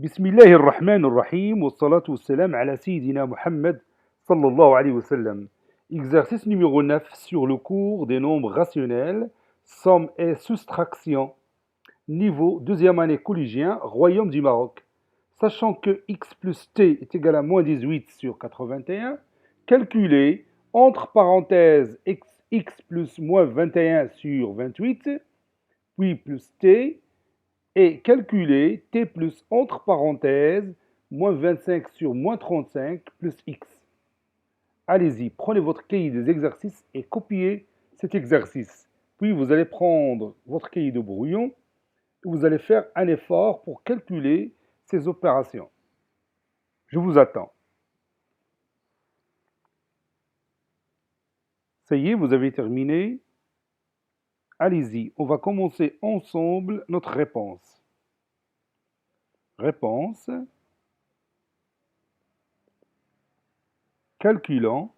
بسم الله الرحمن الرحيم والصلاة والسلام على سيدنا Muhammad sallallahu alayhi wa sallam. Exercice numéro 9 sur le cours des nombres rationnels, somme et soustraction, niveau deuxième année collégien, Royaume du Maroc. Sachant que x plus t est égal à moins 18 sur 81, calculez entre parenthèses x plus moins 21 sur 28, puis plus t, et calculer t plus entre parenthèses moins 25 sur moins 35 plus x. Allez-y, prenez votre cahier des exercices et copiez cet exercice. Puis vous allez prendre votre cahier de brouillon et vous allez faire un effort pour calculer ces opérations. Je vous attends. Ça y est, vous avez terminé. Allez-y, on va commencer ensemble notre réponse. Réponse. Calculant.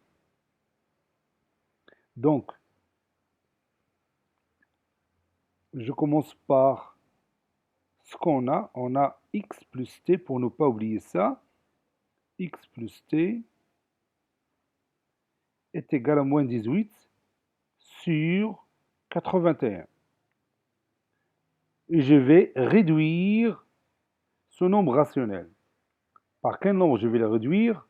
Donc, je commence par ce qu'on a. On a x plus t, pour ne pas oublier ça. X plus t est égal à moins 18 sur 81. Et je vais réduire ce nombre rationnel. Par quel nombre je vais le réduire?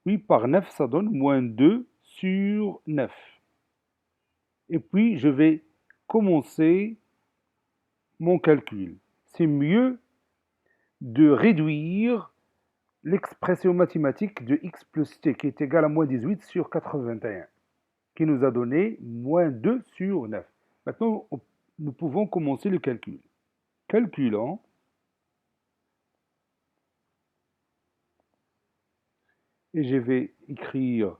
Oui, par 9, ça donne moins 2 sur 9. Et puis, je vais commencer mon calcul. C'est mieux de réduire l'expression mathématique de x plus t, qui est égale à moins 18 sur 81, qui nous a donné moins 2 sur 9. Maintenant, nous pouvons commencer le calcul. Calculant. Et je vais écrire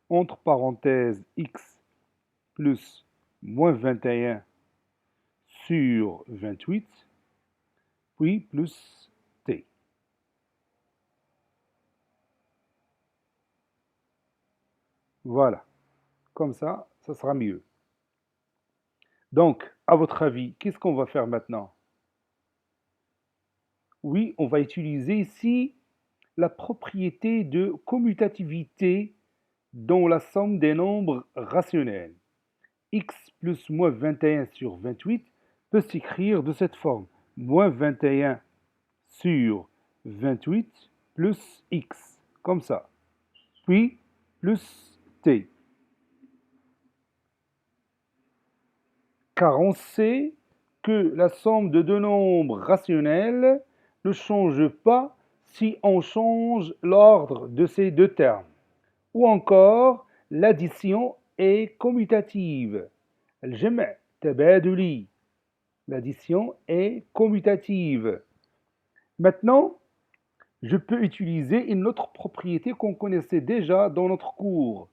entre parenthèses x plus moins 21 sur 28, puis plus t. Voilà. Comme ça sera mieux. Donc, à votre avis, qu'est-ce qu'on va faire maintenant? Oui, on va utiliser ici la propriété de commutativité dans la somme des nombres rationnels. X plus moins 21 sur 28 peut s'écrire de cette forme. Moins 21 sur 28 plus x, comme ça. Puis plus t. Car on sait que la somme de deux nombres rationnels ne change pas si on change l'ordre de ces deux termes. Ou encore, l'addition est commutative. الجمع تبادلي. L'addition est commutative. Maintenant, je peux utiliser une autre propriété qu'on connaissait déjà dans notre cours.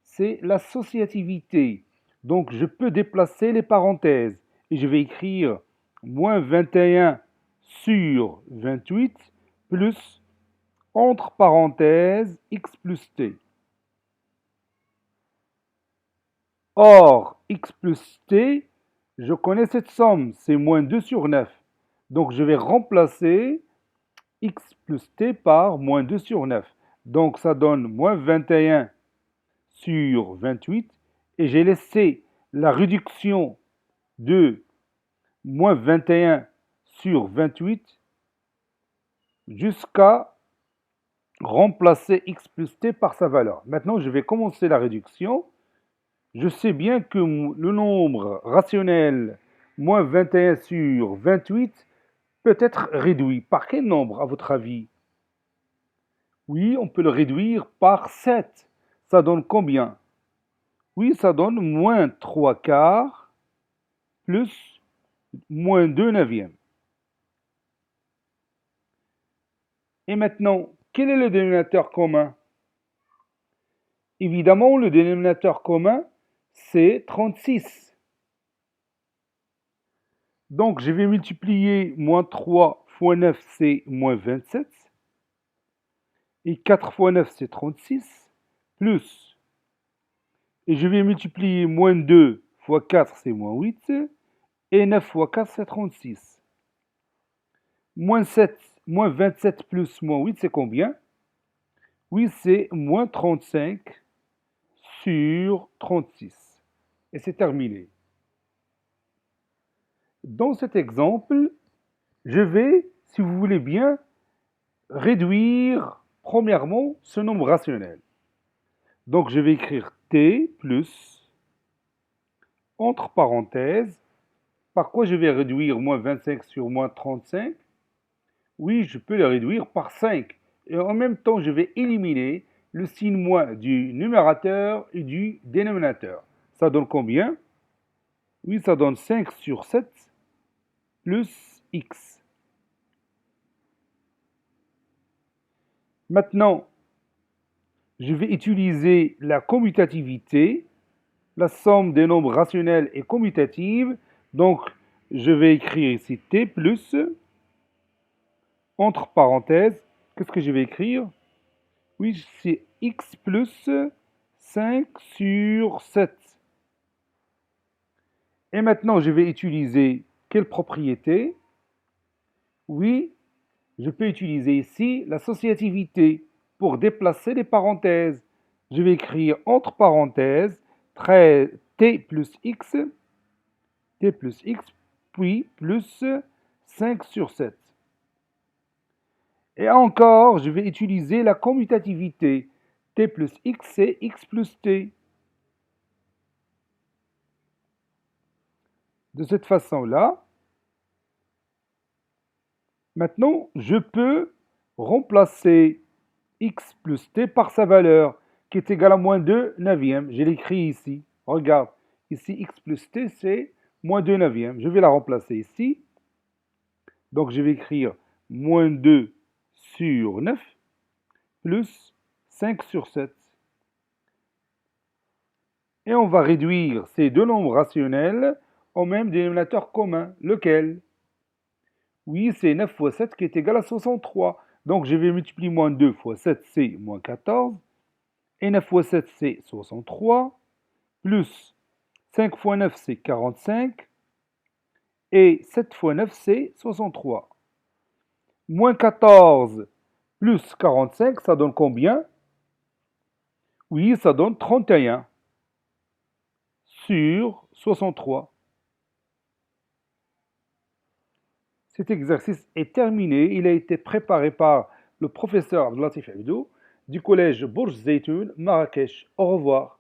C'est l'associativité. Donc, je peux déplacer les parenthèses et je vais écrire moins 21 sur 28 plus, entre parenthèses, x plus t. Or, x plus t, je connais cette somme, c'est moins 2 sur 9. Donc, je vais remplacer x plus t par moins 2 sur 9. Donc, ça donne moins 21 sur 28. Et j'ai laissé la réduction de moins 21 sur 28 jusqu'à remplacer x plus t par sa valeur. Maintenant, je vais commencer la réduction. Je sais bien que le nombre rationnel moins 21 sur 28 peut être réduit. Par quel nombre, à votre avis? Oui, on peut le réduire par 7. Ça donne combien? Oui, ça donne moins 3 quarts plus moins 2 neuvièmes. Et maintenant, quel est le dénominateur commun? Évidemment, le dénominateur commun, c'est 36. Donc, je vais multiplier moins 3 fois 9, c'est moins 27. Et 4 fois 9, c'est 36. Plus, et je vais multiplier moins 2 fois 4, c'est moins 8. Et 9 fois 4, c'est 36. Moins 7 moins 27 plus moins 8, c'est combien? Oui, c'est moins 35 sur 36. Et c'est terminé. Dans cet exemple, je vais, si vous voulez bien, réduire premièrement ce nombre rationnel. Donc je vais écrire t plus, entre parenthèses, par quoi je vais réduire moins 25 sur moins 35? Oui, je peux le réduire par 5. Et en même temps, je vais éliminer le signe moins du numérateur et du dénominateur. Ça donne combien? Oui, ça donne 5 sur 7 plus x. Maintenant, je vais utiliser la commutativité. La somme des nombres rationnels est commutative. Donc, je vais écrire ici t plus, entre parenthèses, qu'est-ce que je vais écrire? Oui, c'est x plus 5 sur 7. Et maintenant, je vais utiliser quelle propriété? Oui, je peux utiliser ici l'associativité pour déplacer les parenthèses. Je vais écrire entre parenthèses t plus x, puis plus 5 sur 7. Et encore, je vais utiliser la commutativité. T plus x, c'est x plus t. De cette façon-là, maintenant, je peux remplacer x plus t par sa valeur, qui est égale à moins 2 neuvièmes. Je l'écris ici. Regarde, ici x plus t, c'est moins 2 neuvièmes. Je vais la remplacer ici. Donc, je vais écrire moins 2 sur 9 plus 5 sur 7. Et on va réduire ces deux nombres rationnels au même dénominateur commun. Lequel? Oui, c'est 9 fois 7 qui est égal à 63. Donc, je vais multiplier moins 2 fois 7, c'est moins 14. Et 9 fois 7, c'est 63. Plus 5 fois 9, c'est 45. Et 7 fois 9, c'est 63. Moins 14 plus 45, ça donne combien? Oui, ça donne 31 sur 63. Cet exercice est terminé. Il a été préparé par le professeur Abdelatif Abdou du collège Bourj Zeytoun, Marrakech. Au revoir.